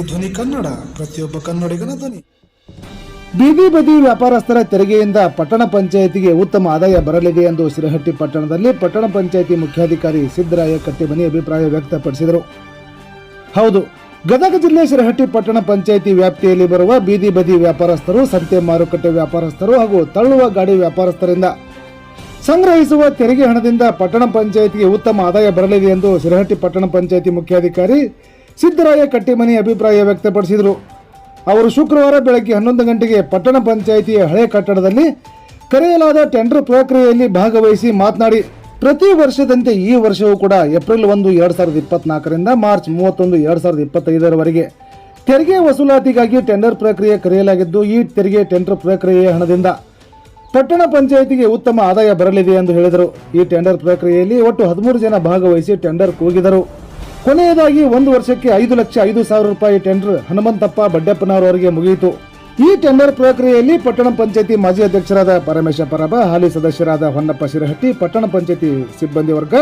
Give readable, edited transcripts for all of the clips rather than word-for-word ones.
TC ಧ್ವನಿ ಕನ್ನಡ, ಪ್ರತಿಯೊಬ್ಬ ಕನ್ನಡಿಗನ ಧ್ವನಿ. ಬೀದಿ ಬದಿ ವ್ಯಾಪಾರಸ್ಥರ ತೆರಿಗೆಯಿಂದ ಪಟ್ಟಣ ಪಂಚಾಯಿತಿಗೆ ಉತ್ತಮ ಆದಾಯ ಬರಲಿದೆ ಎಂದು ಶಿರಹಟ್ಟಿ ಪಟ್ಟಣದಲ್ಲಿ ಪಟ್ಟಣ ಪಂಚಾಯಿತಿ ಮುಖ್ಯಾಧಿಕಾರಿ ಸಿದ್ದರಾಯ ಕಟ್ಟಿಮನಿ ಅಭಿಪ್ರಾಯ ವ್ಯಕ್ತಪಡಿಸಿದರು. ಹೌದು, ಗದಗ ಜಿಲ್ಲೆ ಶಿರಹಟ್ಟಿ ಪಟ್ಟಣ ಪಂಚಾಯಿತಿ ವ್ಯಾಪ್ತಿಯಲ್ಲಿ ಬರುವ ಬೀದಿ ಬದಿ ವ್ಯಾಪಾರಸ್ಥರು, ಸಂತೆ ಮಾರುಕಟ್ಟೆ ವ್ಯಾಪಾರಸ್ಥರು ಹಾಗೂ ತಳ್ಳುವ ಗಾಡಿ ವ್ಯಾಪಾರಸ್ಥರಿಂದ ಸಂಗ್ರಹಿಸುವ ತೆರಿಗೆ ಹಣದಿಂದ ಪಟ್ಟಣ ಪಂಚಾಯಿತಿಗೆ ಉತ್ತಮ ಆದಾಯ ಬರಲಿದೆ ಎಂದು ಶಿರಹಟ್ಟಿ ಪಟ್ಟಣ ಪಂಚಾಯಿತಿ ಮುಖ್ಯಾಧಿಕಾರಿ ಸಿದ್ದರಾಯ ಕಟ್ಟಿಮನಿ ಅಭಿಪ್ರಾಯ ವ್ಯಕ್ತಪಡಿಸಿದರು. ಅವರು ಶುಕ್ರವಾರ ಬೆಳಗ್ಗೆ 11 ಗಂಟೆಗೆ ಪಟ್ಟಣ ಪಂಚಾಯಿತಿಯ ಹಳೆ ಕಟ್ಟಡದಲ್ಲಿ ಕರೆಯಲಾದ ಟೆಂಡರ್ ಪ್ರಕ್ರಿಯೆಯಲ್ಲಿ ಭಾಗವಹಿಸಿ ಮಾತನಾಡಿ, ಪ್ರತಿ ವರ್ಷದಂತೆ ಈ ವರ್ಷವೂ ಕೂಡ ಏಪ್ರಿಲ್ 1, 2024ರಿಂದ ಮಾರ್ಚ್ 31, 2025ರವರೆಗೆ ತೆರಿಗೆ ವಸೂಲಾತಿಗಾಗಿ ಟೆಂಡರ್ ಪ್ರಕ್ರಿಯೆ ಕರೆಯಲಾಗಿದ್ದು, ಈ ತೆರಿಗೆ ಟೆಂಡರ್ ಪ್ರಕ್ರಿಯೆಯ ಹಣದಿಂದ ಪಟ್ಟಣ ಪಂಚಾಯಿತಿಗೆ ಉತ್ತಮ ಆದಾಯ ಬರಲಿದೆ ಎಂದು ಹೇಳಿದರು. ಈ ಟೆಂಡರ್ ಪ್ರಕ್ರಿಯೆಯಲ್ಲಿ ಒಟ್ಟು 13 ಜನ ಭಾಗವಹಿಸಿ ಟೆಂಡರ್ ಕೂಗಿದರು. ಕೊನೆಯದಾಗಿ 1 ವರ್ಷಕ್ಕೆ 5,05,000 ರೂಪಾಯಿ ಟೆಂಡರ್ ಹನುಮಂತಪ್ಪ ಬಡ್ಡೆಪ್ಪನವರವರಿಗೆ ಮುಗಿಯಿತು. ಈ ಟೆಂಡರ್ ಪ್ರಕ್ರಿಯೆಯಲ್ಲಿ ಪಟ್ಟಣ ಪಂಚಾಯಿತಿ ಮಾಜಿ ಅಧ್ಯಕ್ಷರಾದ ಪರಮೇಶ ಪರಬ, ಹಾಲಿ ಸದಸ್ಯರಾದ ಹೊನ್ನಪ್ಪ ಶಿರಹಟ್ಟಿ, ಪಟ್ಟಣ ಪಂಚಾಯಿತಿ ಸಿಬ್ಬಂದಿ ವರ್ಗ,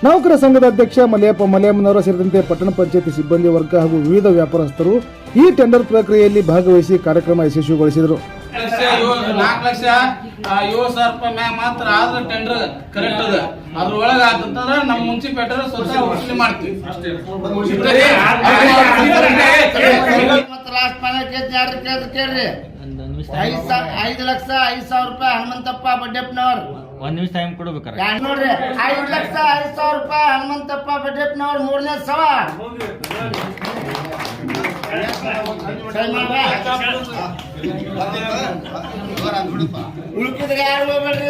ನೌಕರ ಸಂಘದ ಅಧ್ಯಕ್ಷ ಮಲೆಯಪ್ಪ ಮಲೆಯಮ್ಮನವರು ಸೇರಿದಂತೆ ಪಟ್ಟಣ ಪಂಚಾಯಿತಿ ಸಿಬ್ಬಂದಿ ವರ್ಗ ಹಾಗೂ ವಿವಿಧ ವ್ಯಾಪಾರಸ್ಥರು ಈ ಟೆಂಡರ್ ಪ್ರಕ್ರಿಯೆಯಲ್ಲಿ ಭಾಗವಹಿಸಿ ಕಾರ್ಯಕ್ರಮ ಯಶಸ್ವಿಗೊಳಿಸಿದರು. 4,07,000 ರೂಪಾಯಿ ಮ್ಯಾಗ ಮಾತ್ರ ಆದ್ರೆ ಟೆಂಡರ್ ಕರೆಕ್ಟ್ ಅದ. ಅದ್ರೊಳಗ ಆತಂದ್ರ ನಮ್ಮ ಮುನ್ಸಿಪಾಲಿಟಿ ಸ್ವತಃ ವಸೂಲಿ ಮಾಡ್ತೀವಿ. ಲಾಸ್ಟ್ ಫೈನಲ್ ಕೇಳ್ರಿ 5,05,000 ರೂಪಾಯಿ ಹನುಮಂತಪ್ಪ ಬಡ್ಡೆಪ್ಪನವ್ರು. 1 ನಿಮಿಷ ಟೈಮ್ ಕೊಡ್ಬೇಕಾರ ನೋಡ್ರಿ 5,05,000 ರೂಪಾಯಿ ಹನುಮಂತಪ್ಪ ಬಡ್ಡೆಪ್ಪನವ್ರು. 3ನೇ ಸವ ಉಳ್ಕಿದ್ರೆ ಯಾರು ಹೋಗ್ಬೇಡ್ರಿ.